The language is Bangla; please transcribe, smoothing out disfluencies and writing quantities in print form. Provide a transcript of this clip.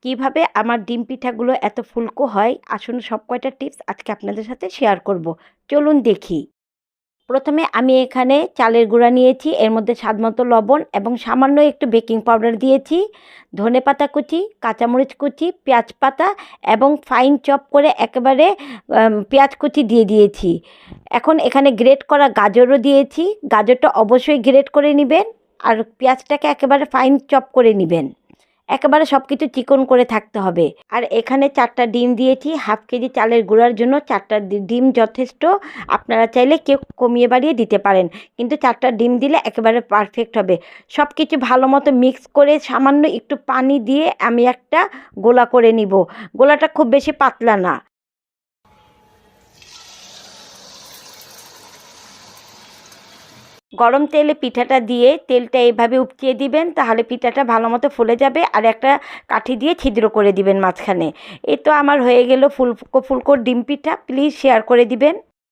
কিভাবে আমার ডিম পিঠাগুলো এত ফুলকো হয়, আসুন সব কয়টা টিপস আজকে আপনাদের সাথে শেয়ার করব। চলুন দেখি। প্রথমে আমি এখানে চালের গুঁড়া নিয়েছি, এর মধ্যে স্বাদমতো লবণ এবং সামান্য একটু বেকিং পাউডার দিয়েছি, ধনেপাতা কুচি, কাঁচামরিচ কুচি, পেঁয়াজ পাতা এবং ফাইন চপ করে একেবারে পেঁয়াজ কুচি দিয়ে দিয়েছি। এখন এখানে গ্রেট করা গাজরও দিয়েছি, গাজরটা অবশ্যই গ্রেট করে নেবেন আর পেঁয়াজটাকে একেবারে ফাইন চপ করে নেবেন। একেবারে সব কিছু চিকন করে থাকতে হবে। আর এখানে 4টা ডিম দিয়েছি, হাফ কেজি চালের গুঁড়ার জন্য 4টা ডিম যথেষ্ট। আপনারা চাইলে কেউ কমিয়ে বাড়িয়ে দিতে পারেন, কিন্তু 4টা ডিম দিলে একেবারে পারফেক্ট হবে। সব কিছু ভালো মতো মিক্স করে সামান্য একটু পানি দিয়ে আমি একটা গোলা করে নিব। গোলাটা খুব বেশি পাতলা না। গরম তেলে পিঠাটা দিয়ে তেলটা এইভাবে উপচিয়ে দিবেন, তাহলে পিঠাটা ভালো মতো ফুলে যাবে। আর একটা কাঠি দিয়ে ছিদ্র করে দিবেন মাঝখানে। এই তো আমার হয়ে গেল ফুলকো ফুলকো ডিম পিঠা। প্লিজ শেয়ার করে দিবেন।